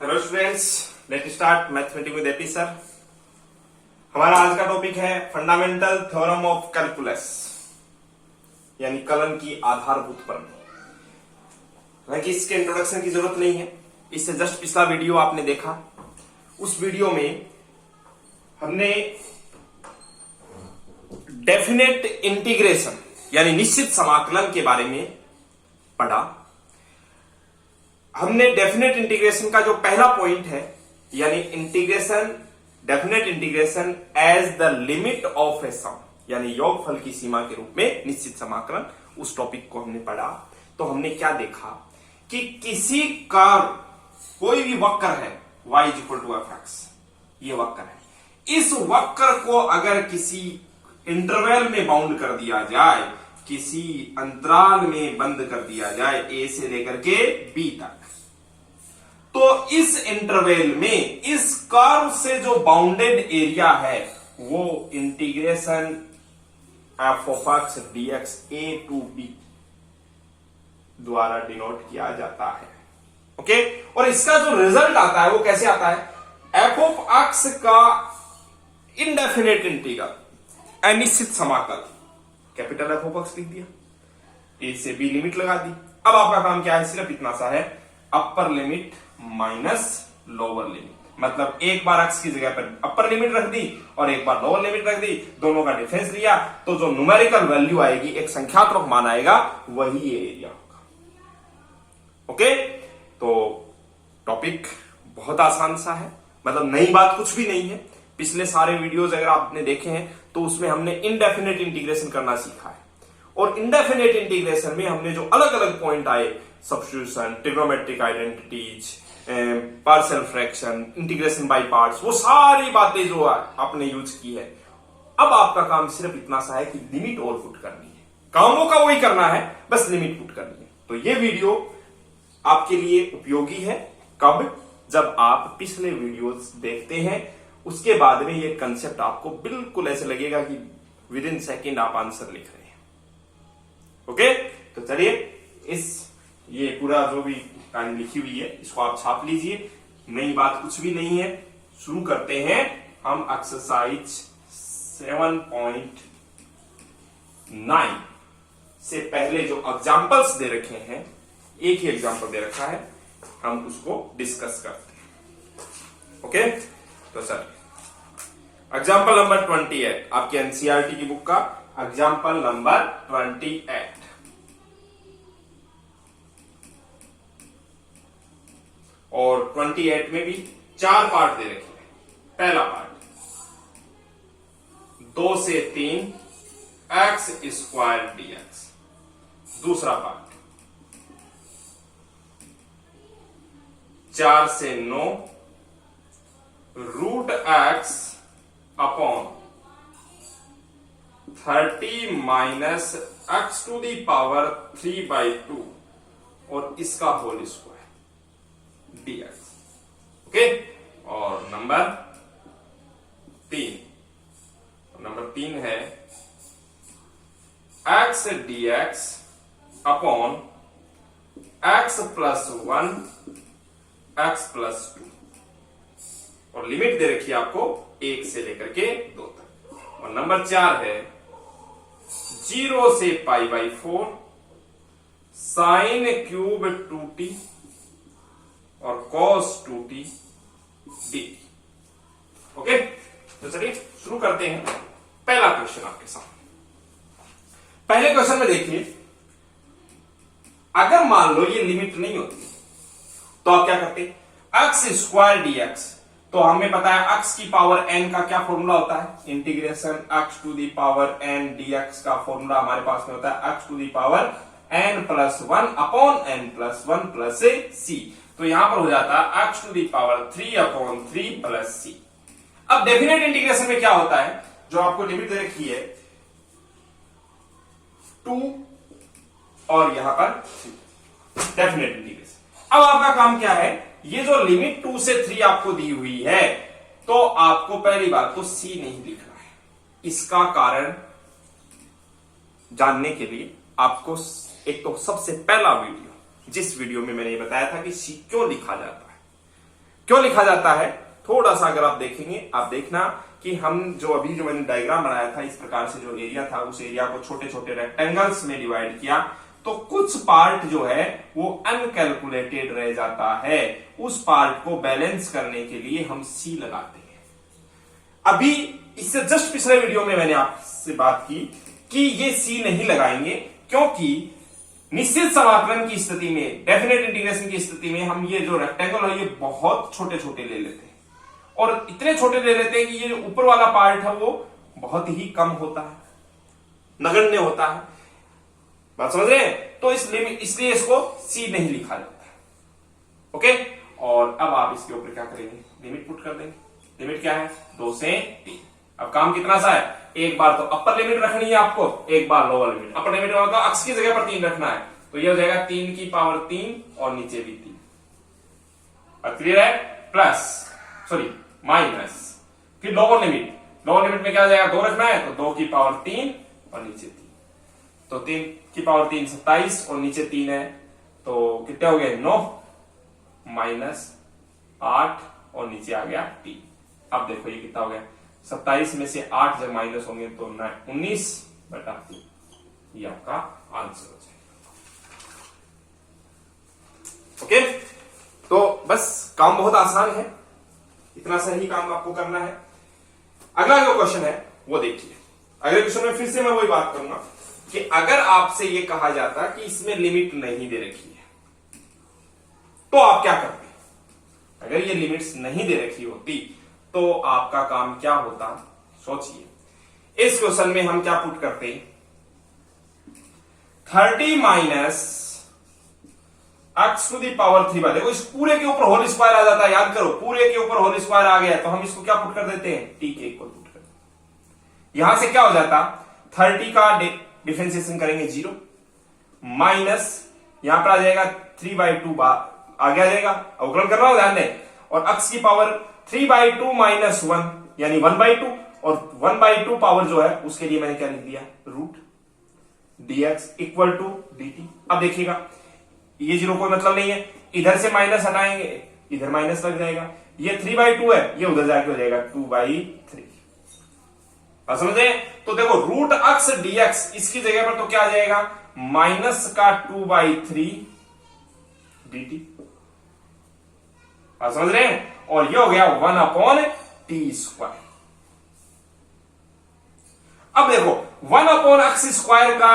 Hello students, let start mathematics with AP sir. हमारा आज का टॉपिक है फंडामेंटल थ्योरम ऑफ कैलकुलस, यानी कलन की आधारभूत प्रमेय। हालांकि इसके इंट्रोडक्शन की जरूरत नहीं है, इससे जस्ट पिछला वीडियो आपने देखा। उस वीडियो में हमने डेफिनेट इंटीग्रेशन यानी निश्चित समाकलन के बारे में पढ़ा। हमने डेफिनेट इंटीग्रेशन का जो पहला पॉइंट है यानी integration, definite integration as the limit of a sum, यानी योगफल की सीमा के रूप में निश्चित समाकलन, उस टॉपिक को हमने पढ़ा। तो हमने क्या देखा कि किसी कर्व, कोई भी वक्र है y = f(x), ये वक्र है। इस वक्र को अगर किसी इंटरवल में बाउंड कर दिया जाए, किसी अंतराल में बंद कर दिया जाए a से लेकर के b तक, तो इस इंटरवल में इस कर्व से जो बाउंडेड एरिया है वो integration f(x) dx a to b द्वारा डिनोट किया जाता है। ओके, और इसका जो रिजल्ट आता है वो कैसे आता है? f(x) का इनडेफिनेट इंटीग्रल, अनिश्चित समाकल, कैपिटल f(x) लिख दिया, a से b लिमिट लगा दी। अब आपका काम क्या है? सिर्फ इतना सा है, upper limit minus lower limit. मतलब एक बार x की जगह पर अपर लिमिट रख दी और एक बार लोअर लिमिट रख दी, दोनों का डिफरेंस लिया, तो जो न्यूमेरिकल वैल्यू आएगी, एक संख्यात्मक मान आएगा, वही ये एरिया होगा। ओके, तो टॉपिक बहुत आसान सा है, मतलब नई बात कुछ भी नहीं है। पिछले सारे वीडियोस अगर आपने देखे हैं तो उसमें हमने इनडेफिनेट इंटीग्रेशन करना सीखा है, और इनडेफिनेट इंटीग्रेशन में हमने जो अलग अलग पॉइंट आए, substitution, trigonometric identities, partial fraction, integration by parts, वो सारी बातें जो आपने यूज की है। अब आपका काम सिर्फ इतना सा है कि लिमिट और पुट करनी है, कामों का वही करना है, बस लिमिट पुट करनी है। तो ये वीडियो आपके लिए उपयोगी है। कब? जब आप पिछले वीडियोस देखते हैं, उसके बाद में ये कंसेप्ट आपको बिल्कुल ऐसे लगेगा कि विद इन सेकेंड आप आंसर लिख रहे हैं। ओके, तो चलिए ये पूरा जो भी टाइम लिखी हुई है इसको आप छाप लीजिए, नई बात कुछ भी नहीं है। शुरू करते हैं हम एक्सरसाइज 7.9 से। पहले जो एग्जांपल्स दे रखे हैं, एक ही एग्जांपल दे रखा है, हम उसको डिस्कस करते हैं। ओके, तो सर एग्जांपल नंबर 28 आपके एनसीईआरटी की बुक का एग्जांपल नंबर 28। और 28 में भी 4 पार्ट दे रखे हैं। पहला पार्ट 2 से 3 x² dx। दूसरा पार्ट 4 से 9 √x अपॉन 30 - x³ 3/2 और इसका होल स्क्वायर dx। ओके, और नंबर 3 है x dx upon x+1 x+2, और लिमिट दे रखी है आपको 1 से लेकर के 2 तक। और नंबर 4 है 0 से π/4 sin³ 2t और cos 2t dt। ओके, तो चलिए शुरू करते हैं। पहला क्वेश्चन आपके सामने। पहले क्वेश्चन में देखिए, अगर मान लो ये लिमिट नहीं होती तो आप क्या करते? x² dx, तो हमें पता है x की पावर n का क्या फॉर्मूला होता है? इंटीग्रेशन x⁴n dx का फॉर्मूला हमारे पास में होता है x⁴n+1 अपॉन n+1 c। तो यहां पर हो जाता है x⁴3/3 c। अब डेफिनेट इंटीग्रेशन में क्या होता है? जो आपको लिमिट दे रखी है 2 और यहां पर 3, डेफिनेट इंटीग्रेशन। अब आपका काम क्या है? ये जो लिमिट 2 से 3 आपको दी हुई है, तो आपको पहली बात तो c नहीं लिखना है। इसका कारण जानने के लिए आपको एक तो सबसे पहला वीडियो, जिस वीडियो में मैंने ये बताया था कि सी क्यों लिखा जाता है, क्यों लिखा जाता है? थोड़ा सा अगर आप देखेंगे, आप देखना कि हम जो मैंने डायग्राम बनाया था, इस प्रकार से जो एरिया था उस एरिया को छोटे छोटे रेक्टेंगल्स में डिवाइड किया, तो कुछ पार्ट जो है वो अनकैलकुलेटेड रह जाता है। उस पार्ट को बैलेंस करने के लिए हम सी लगाते हैं। अभी इससे जस्ट पिछले वीडियो में मैंने आपसे बात की कि ये सी नहीं लगाएंगे, क्योंकि निश्चित समाकलन की स्थिति में, डेफिनेट इंटीग्रेशन की स्थिति में हम ये जो रेक्टेंगल है ये बहुत छोटे छोटे ले लेते हैं, और इतने छोटे ले लेते हैं कि ये जो ऊपर वाला पार्ट है वो बहुत ही कम होता है, नगण्य होता है। बात समझ रहे हैं? तो इसलिए इसको सी नहीं लिखा जाता है। ओके, और अब आप इसके ऊपर क्या करेंगे? लिमिट पुट कर देंगे। लिमिट क्या है? 2 से 3। अब काम कितना सा है? एक बार तो अपर लिमिट रखनी है आपको, एक बार लोअर लिमिट। अपर लिमिट मतलब अक्स की जगह पर 3 रखना है, तो ये हो जाएगा 3 की पावर 3 और नीचे भी 3। अब क्लियर है? माइनस, फिर लोअर लिमिट में क्या हो जाएगा? 2 रखना है, तो 2 की पावर 3 और नीचे 3, तो 3 की पावर 3 27 और नीचे 3 है, तो कितने हो गए? 9 माइनस 8 और नीचे आ गया 3। अब देखो ये कितना हो गया? 27 में से 8 जब माइनस होंगे तो 19/3। ये आपका आंसर हो जाएगा। ओके, तो बस काम बहुत आसान है, इतना सा ही काम आपको करना है। अगला जो क्वेश्चन है वो देखिए। अगले क्वेश्चन में फिर से मैं वही बात करूंगा कि अगर आपसे ये कहा जाता कि इसमें लिमिट नहीं दे रखी है तो आप क्या करते? अगर ये लिमिट्स नहीं दे रखी होती तो आपका काम क्या होता? सोचिए। इस क्वेश्चन में हम क्या पुट करते? 30 minus x to the power 3 देखो इस पूरे के ऊपर होल स्क्वायर आ जाता है, याद करो, पूरे के ऊपर होल स्क्वायर आ गया, तो हम इसको क्या पुट कर देते हैं? t के इक्वल पुट कर देते हैं। यहां से क्या हो जाता? 30 का डिफरेंशिएशन करेंगे 0, माइनस यहां पर आ जाएगा 3/2 आगे आ जाएगा, अवकलन कर रहा हूं, ध्यान दें, और x की पावर 3/2 माइनस 1 यानी 1/2, और 1/2 पावर जो है उसके लिए मैंने क्या लिख दिया? Root dx equal to dt। अब देखिएगा ये 0 कोई मतलब नहीं है, इधर से माइनस हटाएंगे, इधर माइनस लग जाएगा, ये 3/2 है, ये उधर जाके हो जाएगा 2/3। समझे? तो देखो रूट x dx, इसकी जगह पर तो क्या आ जाएगा? माइनस का 2/3 dt। समझ रहे हैं? और ये हो गया 1/t²। अब देखो 1/x² का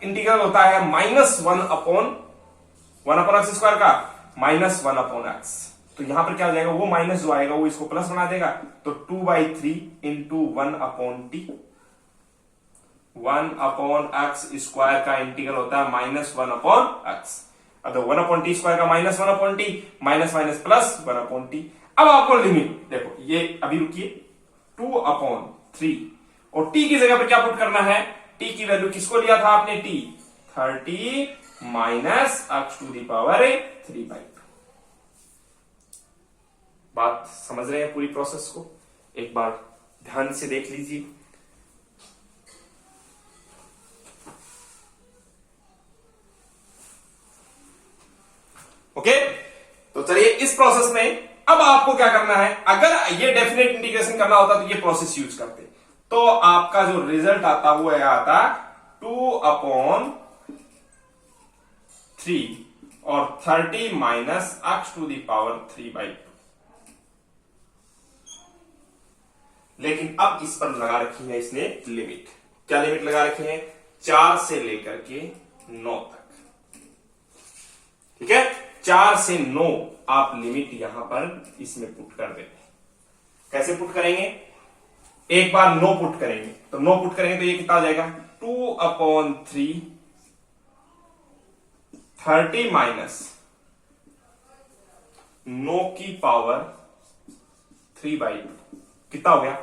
इंटीग्रल होता है -1/x² का -1/x। तो यहां पर क्या हो जाएगा? वो माइनस जो आएगा वो इसको प्लस बना देगा, तो 2/3 इंटू 1/t। 1/x² का इंटीग्रल होता है -1/x। अब 1/t² का -1/t, minus minus plus 1/t। अब आपको लिमिट देखो, ये अभी रुकिए, 2/3 और t की जगह पर क्या पुट करना है? t की वैल्यू किसको लिया था आपने? t 30 minus x to the power 3/2। बात समझ रहे हैं? पूरी प्रोसेस को एक बार ध्यान से देख लीजिए। ओके, तो चलिए इस प्रोसेस में अब आपको क्या करना है? अगर ये डेफिनेट इंटीग्रेशन करना होता तो ये प्रोसेस यूज करते, तो आपका जो रिजल्ट आता वो आता 2/3 और 30 minus x to the power 3/2। लेकिन अब इस पर लगा रखी है इसने लिमिट। क्या लिमिट लगा रखी है? 4 से लेकर के 9 तक। ठीक है, 4 से 9 आप लिमिट यहां पर इसमें पुट कर देंगे। कैसे पुट करेंगे? एक बार 9 पुट करेंगे, तो 9 पुट करेंगे तो ये कितना आ जाएगा? 2/3 30 माइनस 9 की पावर 3/2 कितना हो गया?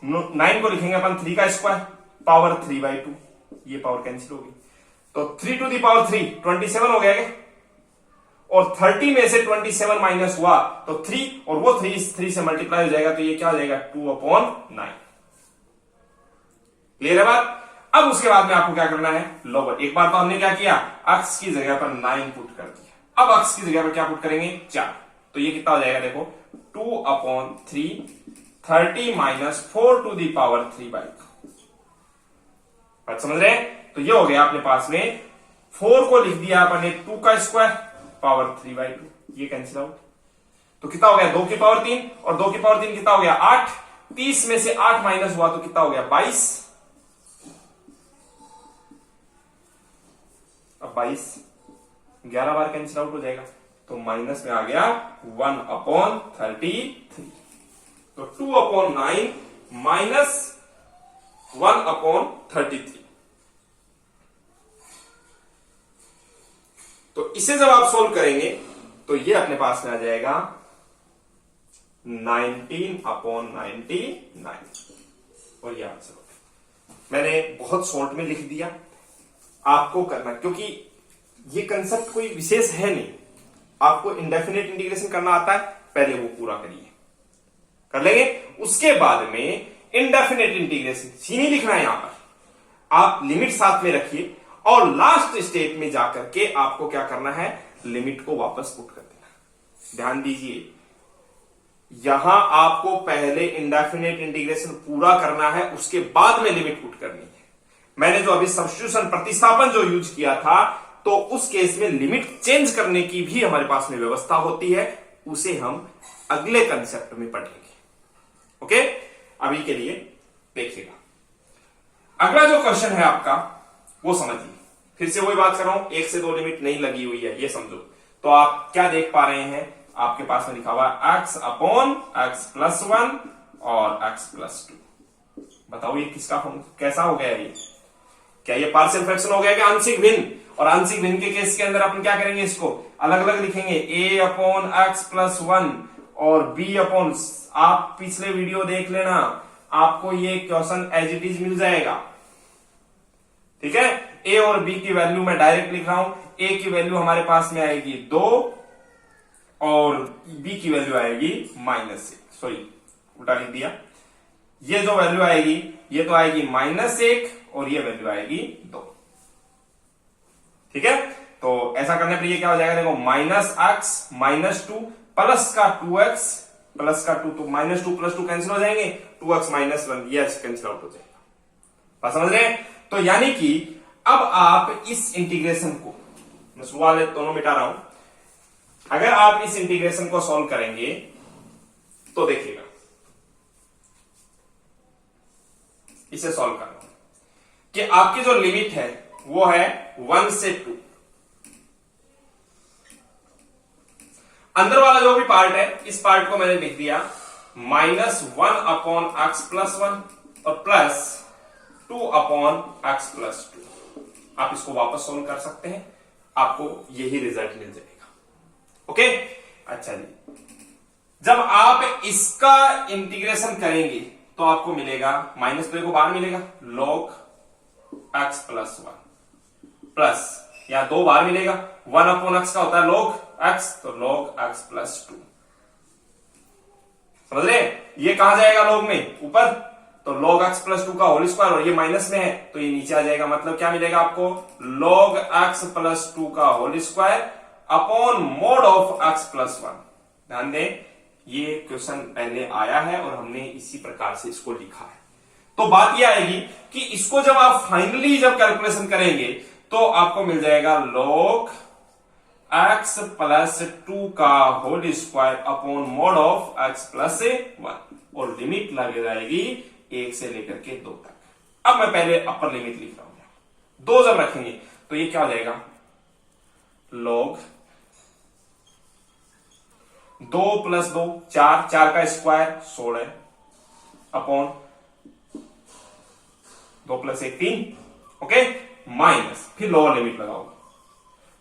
9 को लिखेंगे अपन 3 का स्क्वायर, पावर 3/2, ये पावर कैंसिल होगी, तो 3 टू दी पावर 3 27 हो गया क्या? और 30 में से 27 माइनस हुआ तो 3, और वो 3 से मल्टीप्लाई हो जाएगा, तो ये क्या हो जाएगा? 2/9। क्लियर है बात? अब उसके बाद में आपको क्या करना है? लोअर। एक बार तो हमने क्या किया? x की जगह पर 9 पुट कर दिया, अब x की जगह पर क्या पुट करेंगे? 4। तो ये कितना हो जाएगा देखो 2/3 30 माइनस 4 टू दी पावर 3/2। बात समझ रहे हैं? तो ये हो गया अपने पास में 4 को लिख दिया अपने 2 का स्क्वायर पावर 3/2, ये कैंसिल आउट। तो कितना हो गया 2 की पावर 3 और 2 की पावर 3 कितना हो गया 8। 30 में से 8 माइनस हुआ तो कितना हो गया 22। अब 22 11 बार कैंसिल आउट हो जाएगा, तो माइनस में आ गया 1/33। तो 2/9 माइनस 1/33। तो इसे जब आप सोल्व करेंगे तो ये अपने पास में आ जाएगा 19/99 और ये आंसर हो गया। मैंने बहुत शॉर्ट में लिख दिया, आपको करना, क्योंकि ये कंसेप्ट कोई विशेष है नहीं। आपको इंडेफिनेट इंटीग्रेशन करना आता है, पहले वो पूरा करिए, कर लेंगे। उसके बाद में इंडेफिनेट इंटीग्रेशन सीनी लिखना है, यहां पर आप लिमिट साथ में रखिए और लास्ट स्टेप में जाकर के आपको क्या करना है, लिमिट को वापस पुट कर देना। ध्यान दीजिए, यहां आपको पहले इंडेफिनेट इंटीग्रेशन पूरा करना है, उसके बाद में लिमिट पुट करनी है। मैंने जो अभी सब्स्टिट्यूशन प्रतिस्थापन जो यूज किया था, तो उस केस में लिमिट चेंज करने की भी हमारे पास में व्यवस्था होती है, उसे हम अगले कंसेप्ट में पढ़ेंगे। ओके, अभी के लिए देखिएगा। अगला जो क्वेश्चन है आपका वो समझिए। फिर से वही बात कर रहा हूं, 1 से 2 लिमिट नहीं लगी हुई है, ये समझो। तो आप क्या देख पा रहे हैं, आपके पास में लिखा हुआ है x/x+1 और x+2। बताओ ये किसका कैसा हो गया ये? क्या ये पार्शियल फ्रैक्शन हो गया कि आंशिक भिन्न? और आंशिक भिन्न के केस के अंदर अपन क्या करेंगे, इसको अलग अलग लिखेंगे, a/x+1 और b/, आप पिछले वीडियो देख लेना, आपको ये क्वेश्चन एज इट इज मिल जाएगा। ठीक है, a और b की वैल्यू मैं डायरेक्ट लिख रहा हूं। a की वैल्यू हमारे पास में आएगी 2 और b की वैल्यू आएगी -1। सॉरी, उल्टा लिख दिया। ये जो वैल्यू आएगी ये तो आएगी -1 और ये वैल्यू आएगी 2। ठीक है, तो ऐसा करने पर ये क्या हो जाएगा, देखो -x -2 प्लस का 2x प्लस का 2, तो -2 + 2 कैंसिल हो जाएंगे, 2x -1 ये कैंसिल आउट हो जाएगा। बात समझ रहे हैं? तो यानी कि अब आप इस इंटीग्रेशन को, मैं शुरू वाले दोनों मिटा रहा हूं, अगर आप इस इंटीग्रेशन को सॉल्व करेंगे तो देखिएगा, इसे सॉल्व करना कि आपकी जो लिमिट है वो है 1 से 2। अंदर वाला जो भी पार्ट है, इस पार्ट को मैंने लिख दिया -1/x+1 और प्लस 2/x+2। आप इसको वापस सॉल्व कर सकते हैं, आपको यही रिजल्ट मिल जाएगा। ओके, अच्छा जी, जब आप इसका इंटीग्रेशन करेंगे तो आपको मिलेगा, -2 को बाहर मिलेगा, log x+1 प्लस, या 2 बार मिलेगा, 1/x का होता है log x, तो log x+2। समझ रहे? ये कहां जाएगा log में, ऊपर, तो log x+2 का होल स्क्वायर, और ये माइनस में है तो ये नीचे आ जाएगा। मतलब क्या मिलेगा आपको, log x+2 का whole square upon mod of x+1। ध्यान दें, ये क्वेश्चन पहले आया है और हमने इसी प्रकार से इसको लिखा है। तो बात ये आएगी कि इसको जब आप फाइनली जब कैलकुलेशन करेंगे तो आपको मिल जाएगा log x+2 का whole square upon mod of x+1 और लिमिट लग जाएगी 1 से लेकर के 2 तक। अब मैं पहले अपर लिमिट लिख रहा हूं, 2 जब रखेंगे तो ये क्या हो जाएगा, log 2 + 2 4, 4 का स्क्वायर 16 अपॉन 2 + 1 3। ओके, माइनस, फिर लोअर लिमिट लगाओ,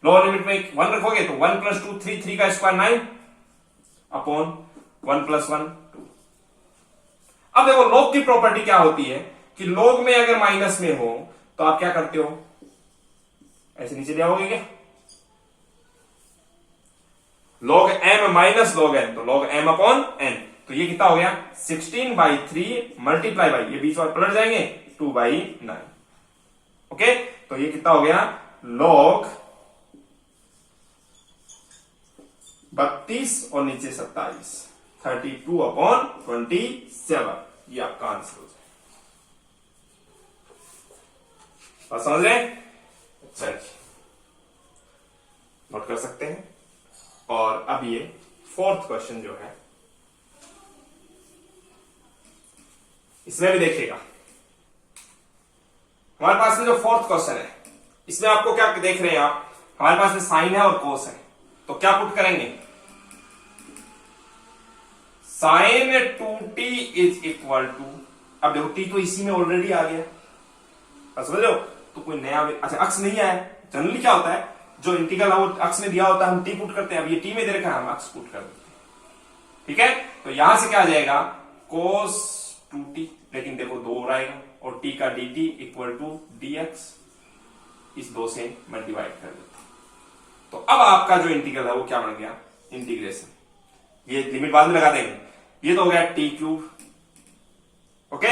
लोअर लिमिट में 1 रखोगे तो 1 + 2 3, 3 का स्क्वायर 9 अपॉन 1 + 1 2। अब देखो log की प्रॉपर्टी क्या होती है कि log में अगर माइनस में हो तो आप क्या करते हो, ऐसे नीचे ले आओगे क्या, log m minus log n, तो log m अपॉन n। तो ये कितना हो गया 16/3 मल्टीप्लाई बाई, ये बीच में पलट जाएंगे 2/9। ओके, तो ये कितना हो गया log 32 और नीचे 27, 32/27, ये आपका आंसर हो जाए। बात समझ रहे हैं? अच्छा जी, नोट कर सकते हैं। और अब ये फोर्थ क्वेश्चन जो है, इसमें भी देखिएगा, हमारे पास में जो फोर्थ क्वेश्चन है, इसमें आपको क्या देख रहे हैं आप, हमारे पास में साइन है और कोस है, तो क्या पुट करेंगे, sign 2t is equal to, अब देखो t तो इसी में ऑलरेडी आ गया, समझ रहे हो, तो कोई नया, अच्छा अक्स नहीं आया, जनरली क्या होता है जो इंटीग्रल है वो अक्स में दिया होता है, हम t पुट करते हैं, अब ये t में दे रखा है, हम अक्स पुट कर देते हैं, ठीक है। तो यहां से क्या आ जाएगा, cos 2t, लेकिन देखो 2 हो आएगा, और t का dt इक्वल टू dx, इस 2 से मैं डिवाइड कर देता हूं, तो अब आपका जो इंटीग्रल है वो क्या बन गया, इंटीग्रेशन, ये लिमिट बाद में लगा देंगे, ये तो हो गया t क्यूब, ओके,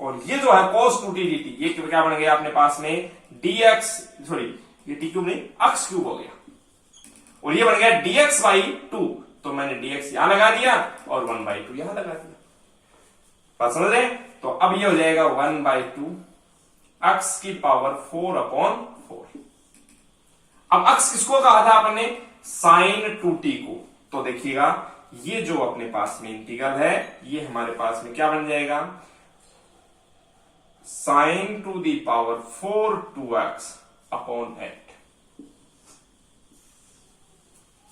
और ये जो है cos 2t dt, ये क्या बन गया अपने पास में dx, सॉरी ये t क्यूब नहीं, अक्स क्यूब हो गया, और ये बन गया dx बाई 2, तो मैंने dx यहां लगा दिया और 1/2 यहां लगा दिया, बात समझ रहे हैं। तो अब ये हो जाएगा 1/2 अक्स की पावर 4/4। अब अक्स किसको कहा था अपने, साइन 2t को, तो देखिएगा ये जो अपने पास में इंटीग्रल है, ये हमारे पास में क्या बन जाएगा, sine to the power 4 2x/8,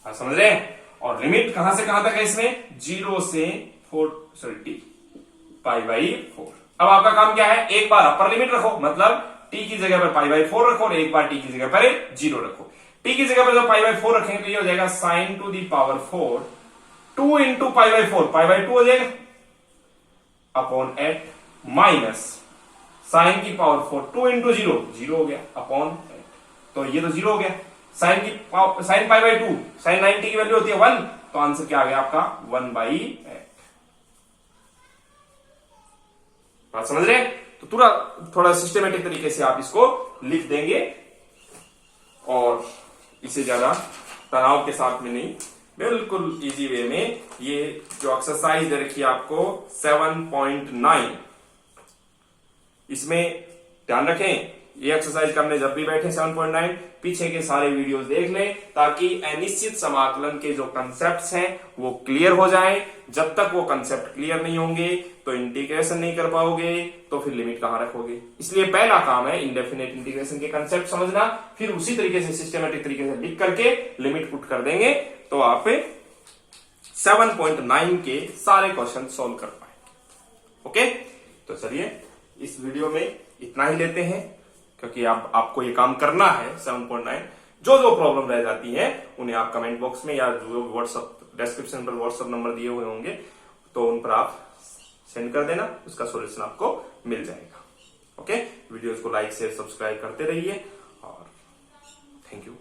समझ रहे हैं। और लिमिट कहां से कहां तक है इसमें, 0 से 4, सॉरी t π/4। अब आपका काम क्या है, एक बार अपर लिमिट रखो, मतलब t की जगह पर π/4 रखो, और एक बार t की जगह पर 0 रखो। t की जगह पर जब π/4 रखेंगे तो ये हो जाएगा sine to the power 4 2 into π/4, π/2 हो जाएगा अपॉन 8, माइनस साइन की पावर 4 2 इंटू 0, 0 हो गया अपॉन 8, तो ये तो 0 हो गया, साइन π/2, साइन 90 की वैल्यू होती है 1, तो आंसर क्या आ गया आपका 1/8। बात समझ रहे हैं, तो थोड़ा सिस्टमेटिक तरीके से आप इसको लिख देंगे, और इसे ज्यादा तनाव के साथ में नहीं, बिल्कुल इजी वे में। ये जो एक्सरसाइज दे रखी है आपको 7.9, इसमें ध्यान रखें, ये एक्सरसाइज करने जब भी बैठे 7.9 पीछे के सारे वीडियोस देख लें, ताकि अनिश्चित समाकलन के जो कंसेप्ट्स हैं वो क्लियर हो जाएं। जब तक वो कंसेप्ट क्लियर नहीं होंगे तो इंटीग्रेशन नहीं कर पाओगे, तो फिर लिमिट कहां रखोगे। इसलिए पहला काम है इंडेफिनेट इंटीग्रेशन के कंसेप्ट समझना, फिर उसी तरीके से सिस्टमेटिक तरीके से लिख करके लिमिट पुट कर देंगे, तो आप 7.9 के सारे क्वेश्चन सोल्व कर पाएंगे। ओके, तो चलिए इस वीडियो में इतना ही लेते हैं, क्योंकि आपको ये काम करना है 7.9। जो जो प्रॉब्लम रह जाती है उन्हें आप कमेंट बॉक्स में या जो व्हाट्सएप डिस्क्रिप्शन पर व्हाट्सएप नंबर दिए हुए होंगे तो उन पर आप सेंड कर देना, उसका सॉल्यूशन आपको मिल जाएगा। ओके, वीडियोस को लाइक शेयर सब्सक्राइब करते रहिए, और थैंक यू।